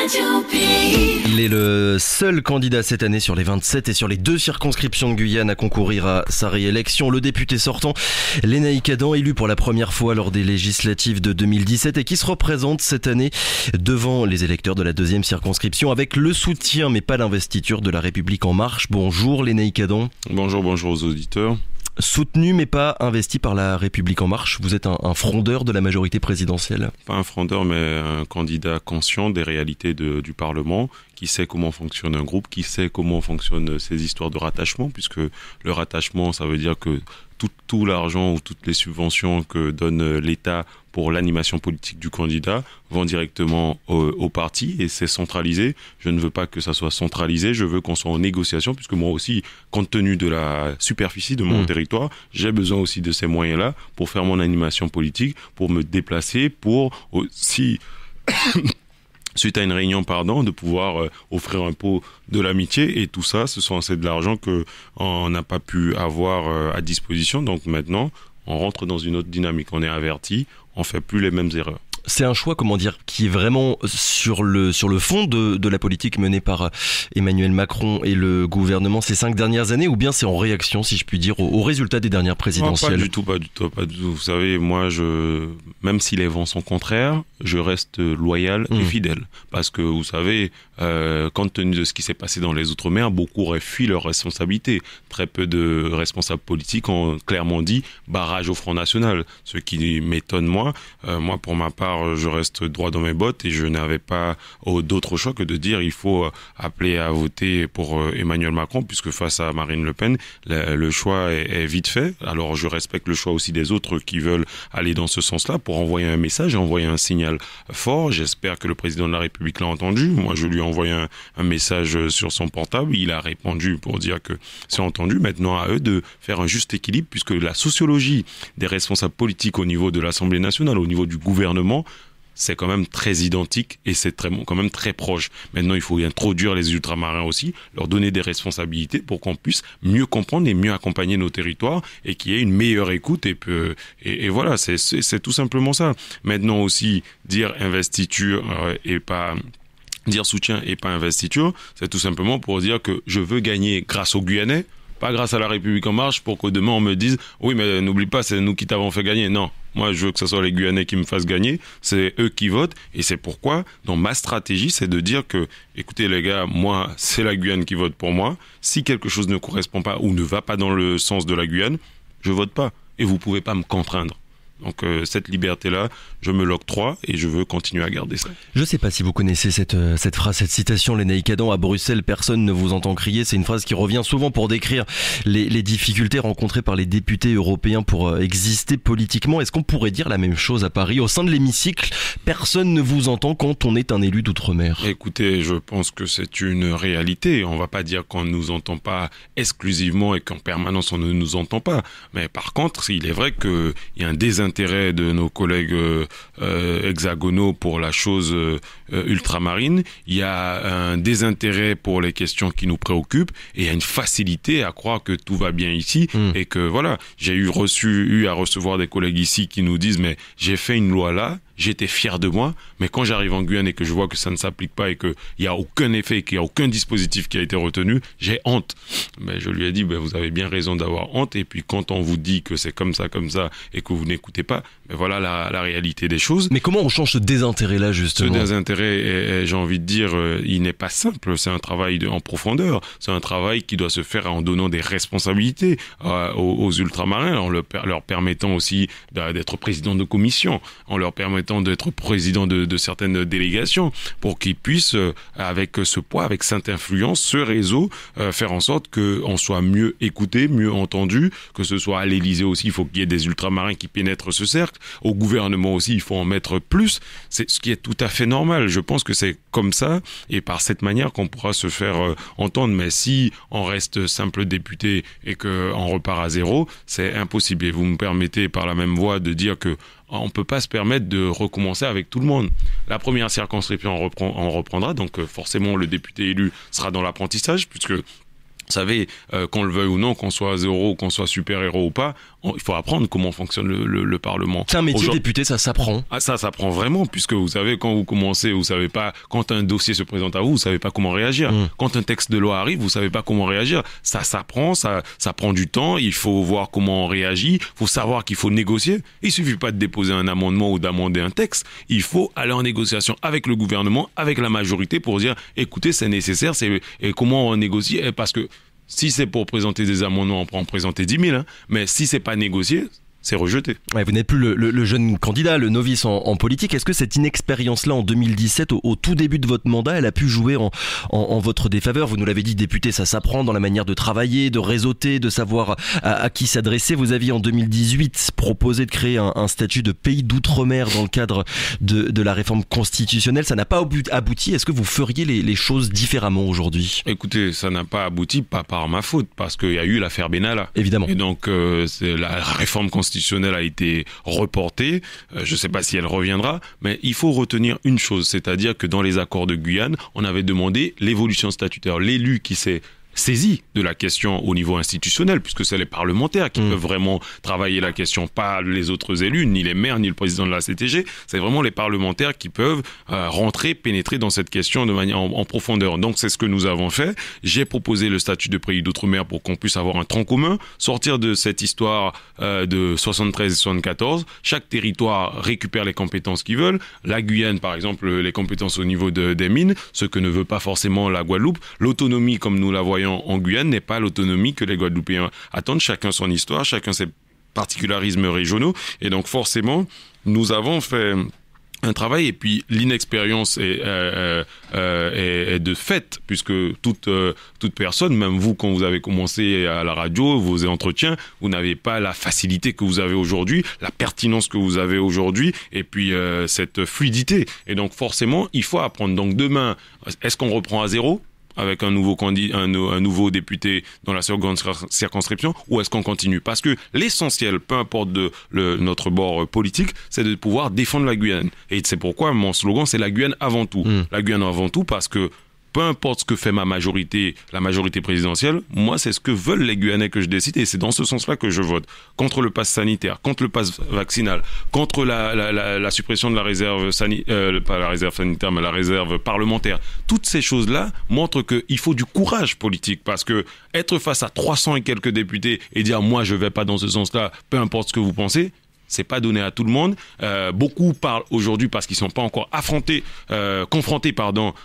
Il est le seul candidat cette année sur les 27 et sur les 2 circonscriptions de Guyane à concourir à sa réélection. Le député sortant, Lénaïck Adam, élu pour la première fois lors des législatives de 2017 et qui se représente cette année devant les électeurs de la 2e circonscription avec le soutien mais pas l'investiture de La République En Marche. Bonjour Lénaïck Adam. Bonjour aux auditeurs. Soutenu mais pas investi par La République En Marche, vous êtes un frondeur de la majorité présidentielle. Pas un frondeur mais un candidat conscient des réalités du Parlement, qui sait comment fonctionne un groupe, qui sait comment fonctionnent ces histoires de rattachement, puisque le rattachement ça veut dire que tout l'argent ou toutes les subventions que donne l'État pour l'animation politique du candidat vont directement au parti et c'est centralisé. Je ne veux pas que ça soit centralisé, je veux qu'on soit en négociation puisque moi aussi, compte tenu de la superficie de mon territoire, j'ai besoin aussi de ces moyens-là pour faire mon animation politique, pour me déplacer, pour aussi... suite à une réunion, de pouvoir offrir un pot de l'amitié et tout ça, ce sont assez de l'argent qu'on n'a pas pu avoir à disposition. Donc maintenant, on rentre dans une autre dynamique. On est averti, on fait plus les mêmes erreurs. C'est un choix, qui est vraiment sur le fond de la politique menée par Emmanuel Macron et le gouvernement ces 5 dernières années, ou bien c'est en réaction, si je puis dire, aux résultats des dernières présidentielles? Pas du tout. Vous savez, moi, même si les vents sont contraires, je reste loyal et fidèle. Parce que, vous savez, compte tenu de ce qui s'est passé dans les Outre-mer, beaucoup auraient fui leurs responsabilités. Très peu de responsables politiques ont clairement dit barrage au Front National. Ce qui m'étonne, moi, pour ma part, je reste droit dans mes bottes et je n'avais pas d'autre choix que de dire il faut appeler à voter pour Emmanuel Macron, puisque face à Marine Le Pen, le choix est vite fait. Alors je respecte le choix aussi des autres qui veulent aller dans ce sens-là pour envoyer un message et envoyer un signal fort. J'espère que le président de la République l'a entendu. Moi, je lui ai envoyé un message sur son portable. Il a répondu pour dire que c'est entendu. Maintenant, à eux de faire un juste équilibre, puisque la sociologie des responsables politiques au niveau de l'Assemblée nationale, au niveau du gouvernement, c'est quand même très identique et c'est quand même très proche. Maintenant, il faut introduire les ultramarins aussi, leur donner des responsabilités pour qu'on puisse mieux comprendre et mieux accompagner nos territoires et qu'il y ait une meilleure écoute. Et voilà, c'est tout simplement ça. Maintenant aussi, dire investiture et pas... dire soutien et pas investiture, c'est tout simplement pour dire que je veux gagner grâce aux Guyanais, pas grâce à La République En Marche, pour que demain on me dise « Oui, mais n'oublie pas, c'est nous qui t'avons fait gagner. » Non. Moi, je veux que ce soit les Guyanais qui me fassent gagner. C'est eux qui votent. Et c'est pourquoi, dans ma stratégie, c'est de dire que, écoutez les gars, moi, c'est la Guyane qui vote pour moi. Si quelque chose ne correspond pas ou ne va pas dans le sens de la Guyane, je vote pas. Et vous pouvez pas me contraindre. Donc cette liberté-là, je me l'octroie et je veux continuer à garder ça. Je ne sais pas si vous connaissez cette phrase, cette citation, Lénaïck Adam, à Bruxelles, personne ne vous entend crier. C'est une phrase qui revient souvent pour décrire les difficultés rencontrées par les députés européens pour exister politiquement. Est-ce qu'on pourrait dire la même chose à Paris? Au sein de l'hémicycle, personne ne vous entend quand on est un élu d'outre-mer. Écoutez, je pense que c'est une réalité. On ne va pas dire qu'on ne nous entend pas exclusivement et qu'en permanence on ne nous entend pas. Mais par contre, il est vrai qu'il y a un désintérêt de nos collègues hexagonaux pour la chose ultramarine, il y a un désintérêt pour les questions qui nous préoccupent et il y a une facilité à croire que tout va bien ici et que voilà, j'ai eu à recevoir des collègues ici qui nous disent mais j'ai fait une loi là, j'étais fier de moi, mais quand j'arrive en Guyane et que je vois que ça ne s'applique pas et qu'il n'y a aucun effet, qu'il n'y a aucun dispositif qui a été retenu, j'ai honte. Mais je lui ai dit, vous avez bien raison d'avoir honte, et puis quand on vous dit que c'est comme ça, et que vous n'écoutez pas, voilà la réalité des choses. Mais comment on change ce désintérêt-là, justement? Ce désintérêt, j'ai envie de dire, il n'est pas simple, c'est un travail en profondeur, c'est un travail qui doit se faire en donnant des responsabilités aux ultramarins, en leur permettant aussi d'être président de commission, en leur permettant d'être président de certaines délégations pour qu'ils puissent, avec ce poids, avec cette influence, ce réseau, faire en sorte qu'on soit mieux écouté, mieux entendu, que ce soit à l'Élysée aussi, il faut qu'il y ait des ultramarins qui pénètrent ce cercle, au gouvernement aussi, il faut en mettre plus, c'est ce qui est tout à fait normal. Je pense que c'est comme ça et par cette manière qu'on pourra se faire entendre, mais si on reste simple député et qu'on repart à zéro, c'est impossible. Et vous me permettez par la même voie de dire que on ne peut pas se permettre de recommencer avec tout le monde. La première circonscription, on reprendra, donc forcément le député élu sera dans l'apprentissage, puisque Vous savez, qu'on le veuille ou non, qu'on soit zéro, qu'on soit super-héros ou pas, il faut apprendre comment fonctionne le Parlement. C'est un métier député, ça s'apprend. Ah, ça s'apprend vraiment, puisque vous savez, quand vous commencez, vous savez pas, quand un dossier se présente à vous, vous savez pas comment réagir. Quand un texte de loi arrive, vous savez pas comment réagir. Ça s'apprend, ça prend du temps, il faut voir comment on réagit, il faut savoir qu'il faut négocier. Il suffit pas de déposer un amendement ou d'amender un texte. Il faut aller en négociation avec le gouvernement, avec la majorité pour dire, écoutez, c'est nécessaire, et comment on négocie, parce que si c'est pour présenter des amendements, on peut en présenter 10 000, mais si c'est pas négocié, c'est rejeté. Ouais, vous n'êtes plus le jeune candidat, le novice en politique. Est-ce que cette inexpérience-là en 2017, au tout début de votre mandat, elle a pu jouer en votre défaveur? Vous nous l'avez dit, député, ça s'apprend dans la manière de travailler, de réseauter, de savoir à qui s'adresser. Vous aviez en 2018 proposé de créer un statut de pays d'outre-mer dans le cadre de la réforme constitutionnelle. Ça n'a pas abouti. Est-ce que vous feriez les choses différemment aujourd'hui? Écoutez, ça n'a pas abouti, pas par ma faute, parce qu'il y a eu l'affaire Benalla. Évidemment. Et donc, la réforme constitutionnelle a été reportée. Je ne sais pas si elle reviendra, mais il faut retenir une chose, c'est-à-dire que dans les accords de Guyane, on avait demandé l'évolution statutaire. L'élu qui s'est saisi de la question au niveau institutionnel, puisque c'est les parlementaires qui peuvent vraiment travailler la question, pas les autres élus, ni les maires, ni le président de la CTG. C'est vraiment les parlementaires qui peuvent pénétrer dans cette question de manière en profondeur. Donc c'est ce que nous avons fait. J'ai proposé le statut de pays d'outre-mer pour qu'on puisse avoir un tronc commun, sortir de cette histoire de 73 et 74. Chaque territoire récupère les compétences qu'ils veulent. La Guyane, par exemple, les compétences au niveau des mines, ce que ne veut pas forcément la Guadeloupe. L'autonomie, comme nous la voyons en Guyane, n'est pas l'autonomie que les Guadeloupéens attendent. Chacun son histoire, chacun ses particularismes régionaux. Et donc forcément, nous avons fait un travail, et puis l'inexpérience est de fait, puisque toute personne, même vous, quand vous avez commencé à la radio, vos entretiens, vous n'avez pas la facilité que vous avez aujourd'hui, la pertinence que vous avez aujourd'hui, et puis cette fluidité. Et donc forcément, il faut apprendre. Donc demain, est-ce qu'on reprend à zéro avec un nouveau candidat, un nouveau député dans la seconde circonscription, ou est-ce qu'on continue? Parce que l'essentiel, peu importe notre bord politique, c'est de pouvoir défendre la Guyane. Et c'est pourquoi mon slogan, c'est la Guyane avant tout. La Guyane avant tout, parce que peu importe ce que fait ma majorité, la majorité présidentielle, moi, c'est ce que veulent les Guyanais que je décide, et c'est dans ce sens-là que je vote. Contre le pass sanitaire, contre le pass vaccinal, contre la suppression de la réserve sanitaire, pas la réserve sanitaire, mais la réserve parlementaire. Toutes ces choses-là montrent qu'il faut du courage politique, parce que être face à 300 et quelques députés et dire, moi, je vais pas dans ce sens-là, peu importe ce que vous pensez, c'est pas donné à tout le monde. Beaucoup parlent aujourd'hui parce qu'ils sont pas encore confrontés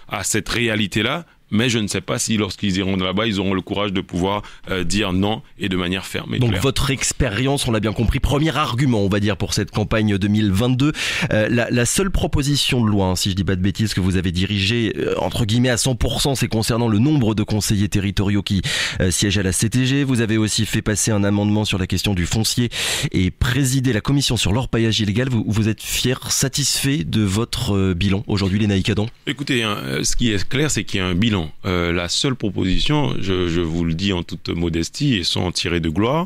à cette réalité-là. Mais je ne sais pas si lorsqu'ils iront là-bas, ils auront le courage de pouvoir dire non, et de manière ferme et donc claire. Votre expérience, on l'a bien compris, premier argument, on va dire, pour cette campagne 2022. La seule proposition de loi, si je dis pas de bêtises, que vous avez dirigée, entre guillemets à 100%, c'est concernant le nombre de conseillers territoriaux qui siègent à la CTG. Vous avez aussi fait passer un amendement sur la question du foncier et présidé la commission sur l'orpaillage illégal. Vous êtes fier, satisfait de votre bilan aujourd'hui, Lénaïque Adam? Écoutez, ce qui est clair, c'est qu'il y a un bilan. La seule proposition, je vous le dis en toute modestie et sans tirer de gloire,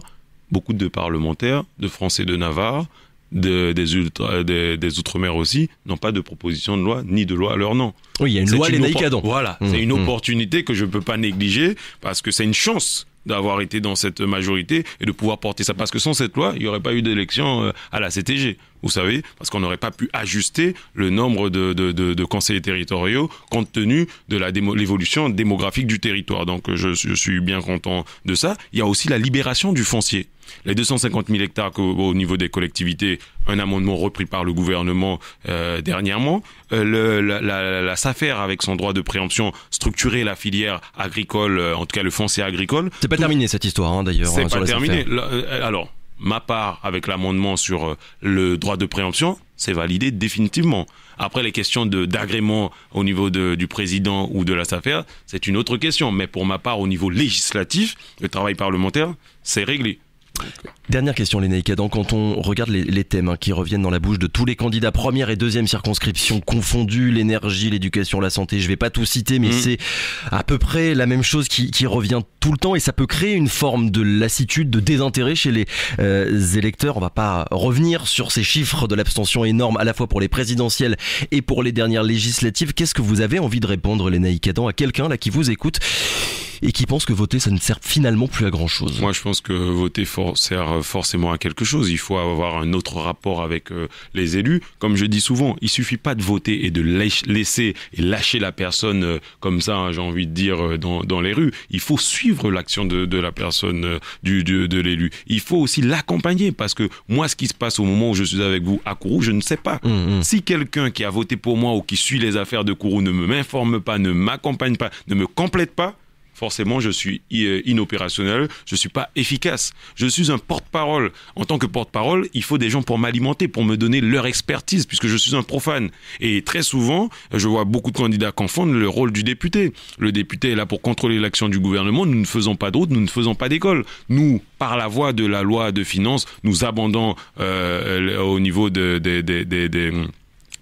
beaucoup de parlementaires, de Français de Navarre, des Outre-mer aussi, n'ont pas de proposition de loi ni de loi à leur nom. Oui, il y a une loi Lénaïque Adam. Voilà, c'est une opportunité que je ne peux pas négliger, parce que c'est une chance d'avoir été dans cette majorité et de pouvoir porter ça. Parce que sans cette loi, il n'y aurait pas eu d'élection à la CTG. Vous savez, parce qu'on n'aurait pas pu ajuster le nombre de conseillers territoriaux compte tenu de l'évolution démographique du territoire. Donc je suis bien content de ça. Il y a aussi la libération du foncier. Les 250 000 hectares au niveau des collectivités, un amendement repris par le gouvernement dernièrement. La SAFER, avec son droit de préemption, structurer la filière agricole, en tout cas le foncier agricole. C'est pas terminé cette histoire, d'ailleurs. C'est pas terminé. Alors, ma part, avec l'amendement sur le droit de préemption, c'est validé définitivement. Après, les questions d'agrément au niveau du président ou de la SAFER, c'est une autre question. Mais pour ma part, au niveau législatif, le travail parlementaire, c'est réglé. Dernière question, Lénaïque Adam, quand on regarde les thèmes qui reviennent dans la bouche de tous les candidats, première et deuxième circonscription confondues, l'énergie, l'éducation, la santé, je vais pas tout citer, mais c'est à peu près la même chose qui revient tout le temps, et ça peut créer une forme de lassitude, de désintérêt chez les électeurs. On va pas revenir sur ces chiffres de l'abstention énorme, à la fois pour les présidentielles et pour les dernières législatives. Qu'est-ce que vous avez envie de répondre, Lénaïque Adam, à quelqu'un là qui vous écoute et qui pensent que voter ça ne sert finalement plus à grand chose. Moi je pense que voter sert forcément à quelque chose. Il faut avoir un autre rapport avec les élus. Comme je dis souvent, il suffit pas de voter et de laisser et lâcher la personne comme ça, hein, j'ai envie de dire, dans les rues. Il faut suivre l'action de la personne, de l'élu. Il faut aussi l'accompagner, parce que moi, ce qui se passe au moment où je suis avec vous à Kourou, je ne sais pas. Si quelqu'un qui a voté pour moi ou qui suit les affaires de Kourou ne m'informe pas, ne m'accompagne pas, ne me complète pas, forcément, je suis inopérationnel, je suis pas efficace. Je suis un porte-parole. En tant que porte-parole, il faut des gens pour m'alimenter, pour me donner leur expertise, puisque je suis un profane. Et très souvent, je vois beaucoup de candidats confondre le rôle du député. Le député est là pour contrôler l'action du gouvernement. Nous ne faisons pas de route, nous ne faisons pas d'école. Nous, par la voie de la loi de finances, nous abondons au niveau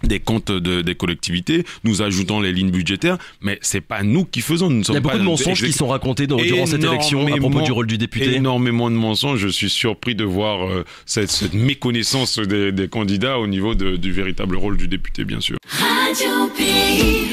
des comptes des collectivités, nous ajoutons les lignes budgétaires, mais c'est pas nous qui faisons. Nous ne sommes Il y a beaucoup pas de mensonges qui sont racontés durant cette élection à propos du rôle du député. Énormément de mensonges. Je suis surpris de voir cette méconnaissance des candidats au niveau du véritable rôle du député, bien sûr. Radio Pays.